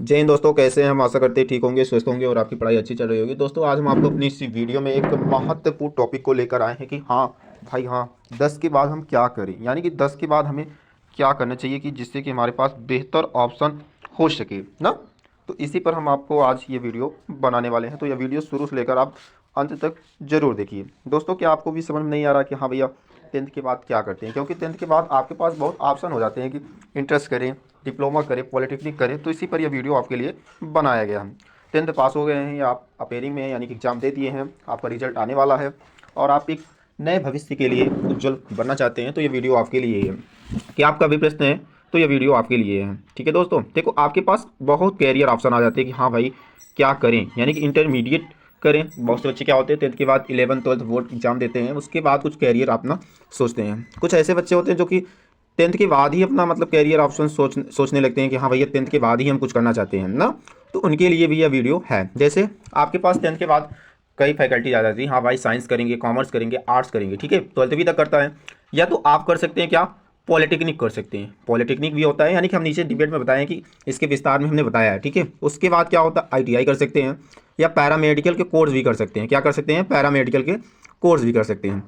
जय हिंद दोस्तों, कैसे हैं। हम आशा करते हैं ठीक होंगे, स्वस्थ होंगे और आपकी पढ़ाई अच्छी चल रही होगी। दोस्तों आज हम आपको अपनी इस वीडियो में एक महत्वपूर्ण टॉपिक को लेकर आए हैं कि हाँ भाई हाँ, 10 के बाद हम क्या करें, यानी कि 10 के बाद हमें क्या करना चाहिए कि जिससे कि हमारे पास बेहतर ऑप्शन हो सके ना। तो इसी पर हम आपको आज ये वीडियो बनाने वाले हैं। तो यह वीडियो शुरू से लेकर आप अंत तक जरूर देखिए। दोस्तों क्या आपको भी समझ में नहीं आ रहा कि हाँ भैया 10th के बाद क्या करते हैं, क्योंकि 10th के बाद आपके पास बहुत ऑप्शन हो जाते हैं कि इंट्रेंस करें, डिप्लोमा करें, पॉलिटेक्निक करें। तो इसी पर यह वीडियो आपके लिए बनाया गया है। 10th पास हो गए हैं या आप अपेयरिंग में हैं, यानी कि एग्ज़ाम दे दिए हैं, आपका रिजल्ट आने वाला है और आप एक नए भविष्य के लिए उज्जवल बनना चाहते हैं, तो ये वीडियो आपके लिए है। कि आपका भी प्रश्न है तो ये वीडियो आपके लिए है। ठीक है दोस्तों, देखो आपके पास बहुत कैरियर ऑप्शन आ जाते हैं कि हाँ भाई क्या करें, यानी कि इंटरमीडिएट करें। बहुत से बच्चे क्या होते हैं 10th के बाद 11th 12th बोर्ड एग्जाम देते हैं, उसके बाद कुछ कैरियर अपना सोचते हैं। कुछ ऐसे बच्चे होते हैं जो कि 10th के बाद ही अपना मतलब कैरियर ऑप्शन सोचने लगते हैं कि हाँ भैया 10th के बाद ही हम कुछ करना चाहते हैं ना। तो उनके लिए भी यह वीडियो है। जैसे आपके पास 10th के बाद कई फैकल्टी आ जाती है, हाँ भाई साइंस करेंगे, कॉमर्स करेंगे, आर्ट्स करेंगे, ठीक है 12th तक करता है। या तो आप कर सकते हैं क्या, पॉलिटेक्निक कर सकते हैं। पॉलिटेक्निक भी होता है, यानी कि हम नीचे डिबेट में बताएं कि इसके विस्तार में हमने बताया है, ठीक है। उसके बाद क्या होता है, आईटीआई कर सकते हैं या पैरामेडिकल के कोर्स भी कर सकते हैं। क्या कर सकते हैं, पैरामेडिकल के कोर्स भी कर सकते हैं।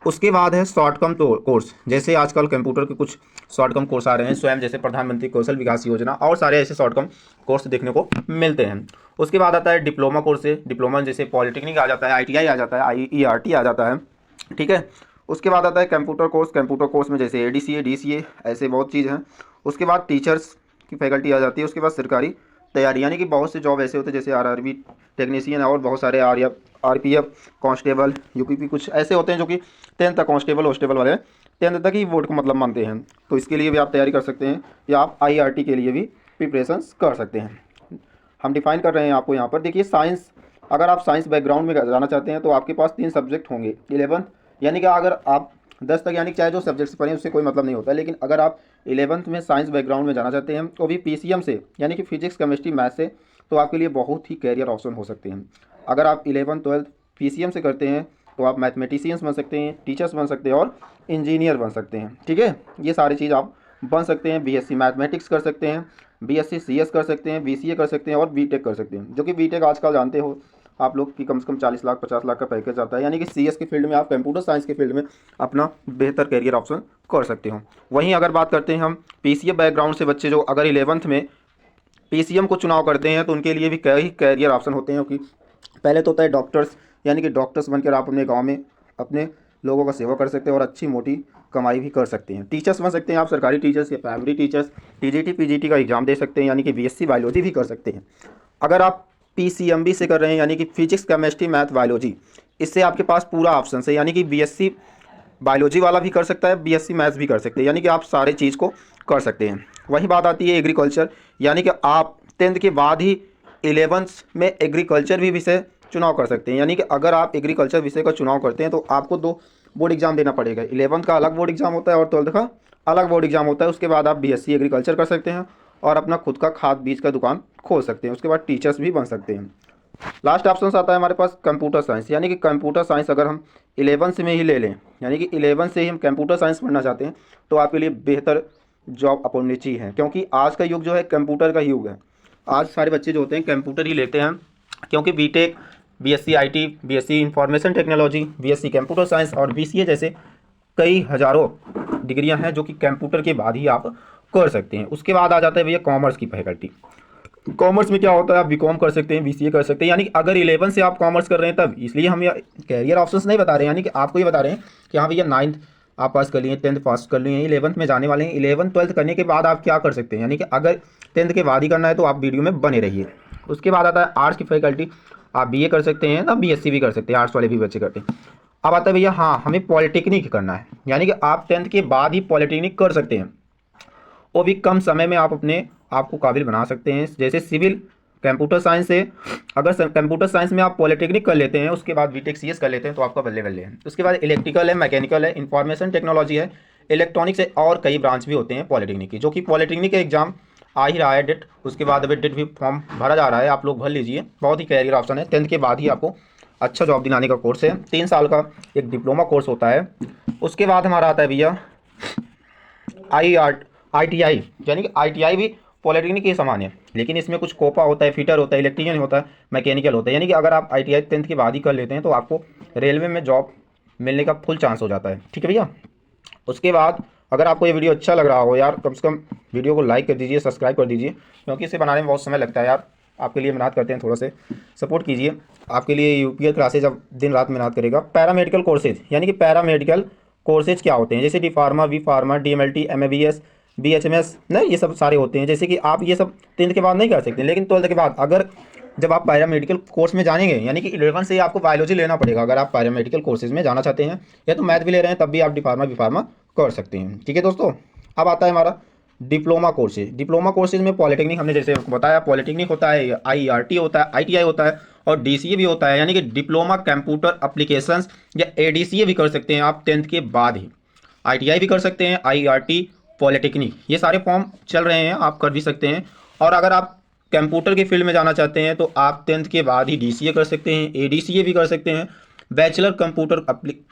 उसके बाद है शॉर्ट टर्म कोर्स, जैसे आजकल कंप्यूटर के कुछ शॉर्ट टर्म कोर्स आ रहे हैं, स्वयं जैसे प्रधानमंत्री कौशल विकास योजना और सारे ऐसे शॉर्ट टर्म कोर्स देखने को मिलते हैं। उसके बाद आता है डिप्लोमा कोर्स है, डिप्लोमा जैसे पॉलिटेक्निक आ जाता है, आईटीआई आ जाता है, आईईआरटी आ जाता है, ठीक है। उसके बाद आता है कंप्यूटर कोर्स, कंप्यूटर कोर्स में जैसे एडीसीए, डीसीए, ऐसे बहुत चीज़ हैं। उसके बाद टीचर्स की फैकल्टी आ जाती है। उसके बाद सरकारी तैयारी, यानी कि बहुत से जॉब ऐसे होते हैं जैसे आरआरबी टेक्नीशियन और बहुत सारे आरपीएफ, कांस्टेबल, यूपीपी, कुछ ऐसे होते हैं जो कि 10th तक कांस्टेबल हॉस्टेबल वाले 10th तक ही बोर्ड को मतलब मानते हैं। तो इसके लिए भी आप तैयारी कर सकते हैं या आप आईआरटी के लिए भी प्रिपरेशंस कर सकते हैं। हम डिफाइन कर रहे हैं आपको यहाँ पर। देखिए साइंस, अगर आप साइंस बैकग्राउंड में जाना चाहते हैं तो आपके पास 3 सब्जेक्ट होंगे 11th, यानी कि अगर आप 10 तक यानी कि चाहे जो सब्जेक्ट्स पढ़ें उससे कोई मतलब नहीं होता, लेकिन अगर आप 11th में साइंस बैकग्राउंड में जाना चाहते हैं वो भी पीसीएम से, यानी कि फिजिक्स केमिस्ट्री मैथ से, तो आपके लिए बहुत ही कैरियर ऑप्शन हो सकते हैं। अगर आप 11th 12th पीसीएम से करते हैं तो आप मैथमेटिशियंस बन सकते हैं, टीचर्स बन सकते हैं और इंजीनियर बन सकते हैं, ठीक है। ये सारी चीज़ आप बन सकते हैं। बीएससी मैथमेटिक्स कर सकते हैं, बीएससी सीएस कर सकते हैं, बीसीए कर सकते हैं और बीटेक कर सकते हैं, जो कि बीटेक आजकल जानते हो आप लोग की कम से कम 40 लाख 50 लाख का पैकेज आता है। यानी कि सीएस के फील्ड में आप कंप्यूटर साइंस के फील्ड में अपना बेहतर कैरियर ऑप्शन कर सकते हो। वहीं अगर बात करते हैं हम पीसीएम बैकग्राउंड से बच्चे जो अगर 11th में पीसीएम को चुनाव करते हैं तो उनके लिए भी कई कैरियर ऑप्शन होते हैं। कि पहले तो होता है डॉक्टर्स, यानी कि डॉक्टर्स बनकर आप अपने गाँव में अपने लोगों का सेवा कर सकते हैं और अच्छी मोटी कमाई भी कर सकते हैं। टीचर्स बन सकते हैं आप, सरकारी टीचर्स या प्राइमरी टीचर्स, टीजीटी पीजीटी का एग्जाम दे सकते हैं, यानी कि बीएससी बायोलॉजी भी कर सकते हैं। अगर आप पीसीएमबी से कर रहे हैं, यानी कि फिजिक्स केमिस्ट्री मैथ बायोलॉजी, इससे आपके पास पूरा ऑप्शन है, यानी कि बीएससी बायोलॉजी वाला भी कर सकता है, बीएससी मैथ्स भी कर सकते हैं, यानी कि आप सारे चीज़ को कर सकते हैं। वही बात आती है एग्रीकल्चर, यानी कि आप 10th के बाद ही 11th में एग्रीकल्चर भी विषय चुनाव कर सकते हैं। यानी कि अगर आप एग्रीकल्चर विषय का चुनाव करते हैं तो आपको 2 बोर्ड एग्जाम देना पड़ेगा। 11th का अलग बोर्ड एग्जाम होता है और 12th का अलग बोर्ड एग्जाम होता है। उसके बाद आप बीएससी एग्रीकल्चर कर सकते हैं और अपना खुद का खाद बीज का दुकान खोल सकते हैं। उसके बाद टीचर्स भी बन सकते हैं। लास्ट ऑप्शन आता है हमारे पास कंप्यूटर साइंस, यानी कि कंप्यूटर साइंस अगर हम 11th में ही ले लें, यानी कि 11th से ही हम कंप्यूटर साइंस पढ़ना चाहते हैं तो आपके लिए बेहतर जॉब अपॉर्चुनिटी है, क्योंकि आज का युग जो है कंप्यूटर का युग है। आज सारे बच्चे जो होते हैं कंप्यूटर ही लेते हैं, क्योंकि BTech, BSc IT, BSc information technology, BSc computer science और बीसीए जैसे कई हज़ारों डिग्रियां हैं जो कि कंप्यूटर के बाद ही आप कर सकते हैं। उसके बाद आ जाता है भैया कॉमर्स की फैकल्टी। कॉमर्स में क्या होता है, आप बीकॉम कर सकते हैं, बीसीए कर सकते हैं, यानी कि अगर 11 से आप कॉमर्स कर रहे हैं तब, इसलिए हम ये कैरियर ऑप्शंस नहीं बता रहे हैं, यानी कि आपको ये बता रहे हैं कि हाँ भैया 9th आप पास कर लिए, 10th पास कर लिए, 11th में जाने वाले हैं। 11th 12th करने के बाद आप क्या कर सकते हैं, यानी कि अगर 10th के बाद ही करना है तो आप वीडियो में बने रहिए। उसके बाद आता है आर्ट्स की फैकल्टी, आप बीए कर सकते हैं ना, बीएससी भी कर सकते हैं, आर्ट्स वाले भी बच्चे करते हैं। अब आता है भैया हाँ हमें पॉलिटेक्निक करना है, यानी कि आप 10th के बाद ही पॉलिटेक्निक कर सकते हैं, वो भी कम समय में आप अपने आप को काबिल बना सकते हैं। जैसे सिविल, कंप्यूटर साइंस से अगर कंप्यूटर साइंस में आप पॉलिटेक्निक कर लेते हैं, उसके बाद बीटेक सीएस कर लेते हैं तो आपका बल्ले बल्ले है। उसके बाद इलेक्ट्रिकल है, मैकेनिकल है, इंफॉर्मेशन टेक्नोलॉजी है, इलेक्ट्रॉनिक्स है और कई ब्रांच भी होते हैं पॉलिटेक्निक की, जो कि पॉलिटेक्निक का एग्जाम आ ही रहा है डेट। उसके बाद अभी डेट भी फॉर्म भरा जा रहा है, आप लोग भर लीजिए। बहुत ही कैरियर ऑप्शन है, 10th के बाद ही आपको अच्छा जॉब दिलाने का कोर्स है। 3 साल का एक डिप्लोमा कोर्स होता है। उसके बाद हमारा आता है भैया आईटीआई, यानी कि आईटीआई भी पॉलिटेक्निक ये समान है, लेकिन इसमें कुछ कोपा होता है, फिटर होता है, इलेक्ट्रिशियन होता है, मैकेनिकल होता है। यानी कि अगर आप ITI 10th के बाद ही कर लेते हैं तो आपको रेलवे में जॉब मिलने का फुल चांस हो जाता है। ठीक है भैया। उसके बाद अगर आपको ये वीडियो अच्छा लग रहा हो यार, कम से कम वीडियो को लाइक कर दीजिए, सब्सक्राइब कर दीजिए, क्योंकि इसे बनाने में बहुत समय लगता है यार। आपके लिए मेहनत करते हैं, थोड़ा से सपोर्ट कीजिए। आपके लिए UPL क्लासेज अब दिन रात मेहनत करेगा। पैरामेडिकल कोर्सेज, यानी कि पैरामेडिकल कोर्सेज क्या होते हैं, जैसे D pharma, B pharma, DMLT, MABS, BHMS, नहीं ये सब सारे होते हैं। जैसे कि आप ये सब 10th के बाद नहीं कर सकते, लेकिन 12th के बाद अगर जब आप पैरामेडिकल कोर्स में जानेंगे, यानी कि 11 से आपको बायोलॉजी लेना पड़ेगा अगर आप पैरामेडिकल कोर्सेज में जाना चाहते हैं, या तो मैथ भी ले रहे हैं तब भी आप डी फार्मा, वी फार्मा कर सकते हैं। ठीक है दोस्तों। अब आता है हमारा डिप्लोमा कोर्सेज। डिप्लोमा कोर्सेज में पॉलिटेक्निक, हमने जैसे आपको बताया पॉलिटेक्निक होता है, IRT होता है, ITI होता है और DCA भी होता है, यानी कि डिप्लोमा कंप्यूटर एप्लीकेशंस, या ADCA भी कर सकते हैं आप 10th के बाद ही। ITI भी कर सकते हैं, IRT, पॉलिटेक्निक, ये सारे फॉर्म चल रहे हैं, आप कर भी सकते हैं। और अगर आप कंप्यूटर की फील्ड में जाना चाहते हैं तो आप 10th के बाद ही DCA कर सकते हैं, ADCA भी कर सकते हैं, बैचलर कंप्यूटर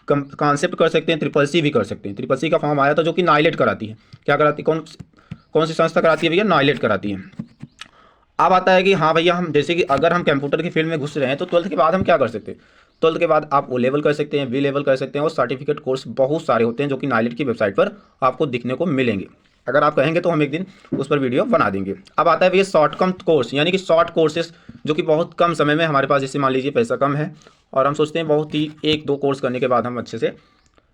कॉन्सेप्ट कर सकते हैं, CCC भी कर सकते हैं। CCC का फॉर्म आया था जो कि नाइलेट कराती है। क्या कराती, कौन सी संस्था कराती है भैया? नाइलेट कराती है। अब आता है कि हाँ भैया, हम जैसे कि अगर हम कंप्यूटर की फील्ड में घुस रहे हैं तो 12th के बाद हम क्या कर सकते हैं? 12th के बाद आप O लेवल कर सकते हैं, V लेवल कर सकते हैं, और सर्टिफिकेट कोर्स बहुत सारे होते हैं जो कि नाइलेट की वेबसाइट पर आपको दिखने को मिलेंगे। अगर आप कहेंगे तो हम एक दिन उस पर वीडियो बना देंगे। अब आता है भैया शॉर्ट कम कोर्स, यानी कि शॉर्ट कोर्सेस जो कि बहुत कम समय में हमारे पास, जैसे मान लीजिए पैसा कम है और हम सोचते हैं बहुत ही 1-2 कोर्स करने के बाद हम अच्छे से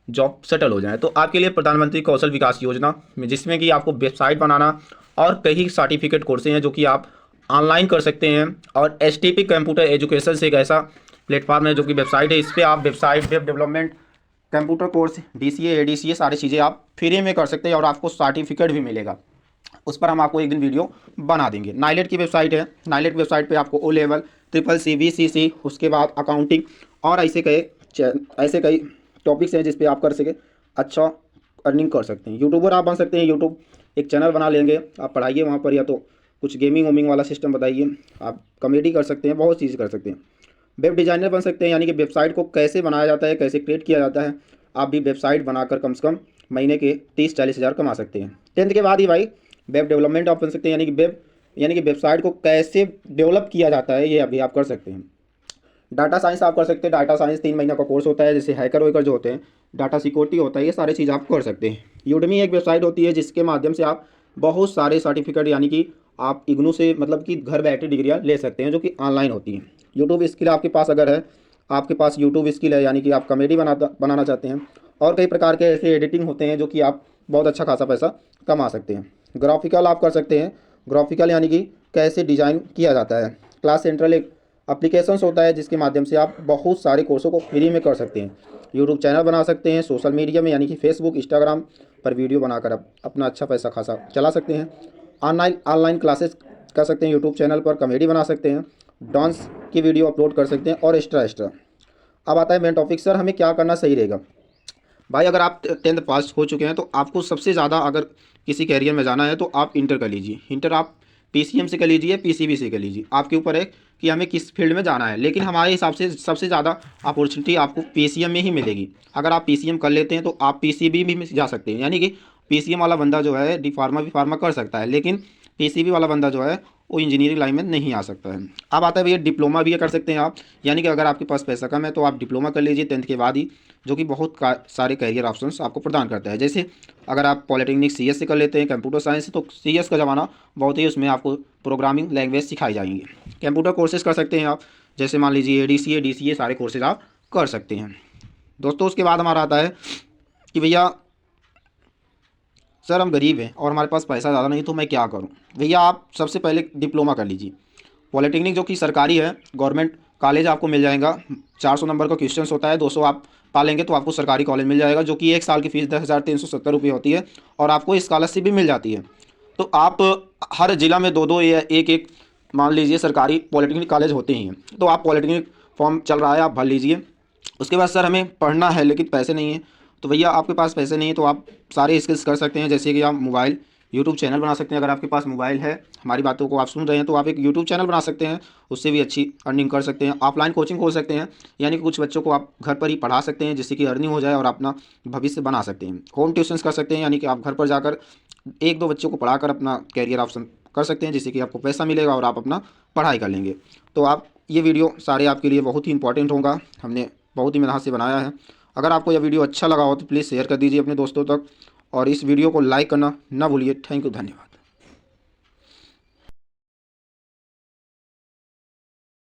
जॉब सेटल हो जाए, तो आपके लिए प्रधानमंत्री कौशल विकास योजना में, जिसमें कि आपको वेबसाइट बनाना और कई सर्टिफिकेट कोर्सेज हैं जो कि आप ऑनलाइन कर सकते हैं। और STP कंप्यूटर एजुकेशन से एक ऐसा प्लेटफॉर्म है जो कि वेबसाइट है, इस पर आप website, web development, computer course, DCA, ADCA सारी चीज़ें आप फ्री में कर सकते हैं और आपको सर्टिफिकेट भी मिलेगा। उस पर हम आपको एक दिन वीडियो बना देंगे। नाइलेट की वेबसाइट है, नाइलेट वेबसाइट पे आपको O लेवल, CCC, VCC, उसके बाद अकाउंटिंग और ऐसे कई टॉपिक्स हैं जिस पे आप कर सके अच्छा अर्निंग कर सकते हैं। यूट्यूबर आप बन सकते हैं, यूट्यूब एक चैनल बना लेंगे, आप पढ़ाइए वहाँ पर, या तो कुछ गेमिंग वेमिंग वाला सिस्टम बताइए, आप कॉमेडी कर सकते हैं, बहुत चीज़ कर सकते हैं। वेब डिज़ाइनर बन सकते हैं, यानी कि वेबसाइट को कैसे बनाया जाता है, कैसे क्रिएट किया जाता है, आप भी वेबसाइट बनाकर कम से कम महीने के 30-40 हज़ार कमा सकते हैं। 10th के बाद ही भाई वेब डेवलपमेंट आप बन सकते हैं, यानी कि वेबसाइट को कैसे डेवलप किया जाता है ये अभी आप कर सकते हैं। डाटा साइंस आप कर सकते हैं, डाटा साइंस 3 महीना का कोर्स होता है, जैसे हैकर वेकर जो होते हैं, डाटा सिक्योरिटी होता है, ये सारी चीज़ आप कर सकते हैं। यूडमी एक वेबसाइट होती है जिसके माध्यम से आप बहुत सारे सर्टिफिकेट, यानी कि आप इग्नू से मतलब कि घर बैठे डिग्रियाँ ले सकते हैं जो कि ऑनलाइन होती हैं। यूट्यूब स्किल आपके पास अगर है, आपके पास यूट्यूब स्किल है, यानी कि आप कॉमेडी बनाना चाहते हैं, और कई प्रकार के ऐसे एडिटिंग होते हैं जो कि आप बहुत अच्छा खासा पैसा कमा सकते हैं। ग्राफिकल आप कर सकते हैं, ग्राफिकल यानी कि कैसे डिज़ाइन किया जाता है। क्लास सेंट्रल एक एप्लीकेशंस होता है जिसके माध्यम से आप बहुत सारे कोर्सों को फ्री में कर सकते हैं। यूट्यूब चैनल बना सकते हैं, सोशल मीडिया में यानी कि फेसबुक, इंस्टाग्राम पर वीडियो बनाकर आप अपना अच्छा पैसा खासा चला सकते हैं। ऑनलाइन क्लासेस कर सकते हैं, यूट्यूब चैनल पर कॉमेडी बना सकते हैं, डांस की वीडियो अपलोड कर सकते हैं और एक्स्ट्रा। अब आता है मेन टॉपिक, सर हमें क्या करना सही रहेगा। भाई अगर आप 10th पास हो चुके हैं तो आपको सबसे ज़्यादा अगर किसी कैरियर में जाना है तो आप इंटर कर लीजिए। इंटर आप PCM से कर लीजिए, PCB से कर लीजिए, आपके ऊपर है कि हमें किस फील्ड में जाना है। लेकिन हमारे हिसाब से सबसे ज़्यादा अपॉर्चुनिटी आपको PCM में ही मिलेगी। अगर आप PCM कर लेते हैं तो आप PCB भी में जा सकते हैं, यानी कि PCM वाला बंदा जो है डी फार्मा भी फार्मा कर सकता है, लेकिन PCB वाला बंदा जो है वो इंजीनियरिंग लाइन में नहीं आ सकता है। अब आता है भैया डिप्लोमा भी कर सकते हैं आप, यानी कि अगर आपके पास पैसा कम है तो आप डिप्लोमा कर लीजिए 10th के बाद ही, जो कि बहुत सारे कैरियर ऑप्शंस आपको प्रदान करता है। जैसे अगर आप पॉलिटेक्निक CS से कर लेते हैं, कंप्यूटर साइंस से, तो CS का ज़माना बहुत ही, उसमें आपको प्रोग्रामिंग लैंग्वेज सिखाई जाएंगी। कंप्यूटर कोर्सेज कर सकते हैं आप, जैसे मान लीजिए ADCA, DCA सारे कोर्सेज आप कर सकते हैं दोस्तों। उसके बाद हमारा आता है कि भैया सर हम गरीब हैं और हमारे पास पैसा ज़्यादा नहीं, तो मैं क्या करूं। भैया आप सबसे पहले डिप्लोमा कर लीजिए। पॉलिटेक्निक जो कि सरकारी है, गवर्नमेंट कॉलेज आपको मिल जाएगा। 400 नंबर का क्वेश्चंस होता है, 200 आप पा लेंगे तो आपको सरकारी कॉलेज मिल जाएगा, जो कि 1 साल की फ़ीस 10,370 रुपये होती है, और आपको स्कॉलरशिप भी मिल जाती है। तो आप हर ज़िला में 2-2 या एक मान लीजिए सरकारी पॉलिटेक्निक कॉलेज होते ही हैं, तो आप पॉलिटेक्निक फॉर्म चल रहा है, आप भर लीजिए। उसके बाद सर हमें पढ़ना है लेकिन पैसे नहीं हैं, तो भैया आपके पास पैसे नहीं है तो आप सारे स्किल्स कर सकते हैं। जैसे कि आप मोबाइल यूट्यूब चैनल बना सकते हैं, अगर आपके पास मोबाइल है, हमारी बातों को आप सुन रहे हैं, तो आप एक यूट्यूब चैनल बना सकते हैं, उससे भी अच्छी अर्निंग कर सकते हैं। ऑफलाइन कोचिंग खोल सकते हैं, यानी कि कुछ बच्चों को आप घर पर ही पढ़ा सकते हैं जिससे कि अर्निंग हो जाए और अपना भविष्य बना सकते हैं। होम ट्यूशन्स कर सकते हैं, यानी कि आप घर पर जाकर 1-2 बच्चों को पढ़ाकर अपना कैरियर ऑप्शन कर सकते हैं, जिससे कि आपको पैसा मिलेगा और आप अपना पढ़ाई कर लेंगे। तो आप ये वीडियो सारे आपके लिए बहुत ही इंपॉर्टेंट होगा, हमने बहुत ही मेहनत से बनाया है। अगर आपको यह वीडियो अच्छा लगा हो तो प्लीज़ शेयर कर दीजिए अपने दोस्तों तक, और इस वीडियो को लाइक करना ना भूलिए। थैंक यू, धन्यवाद।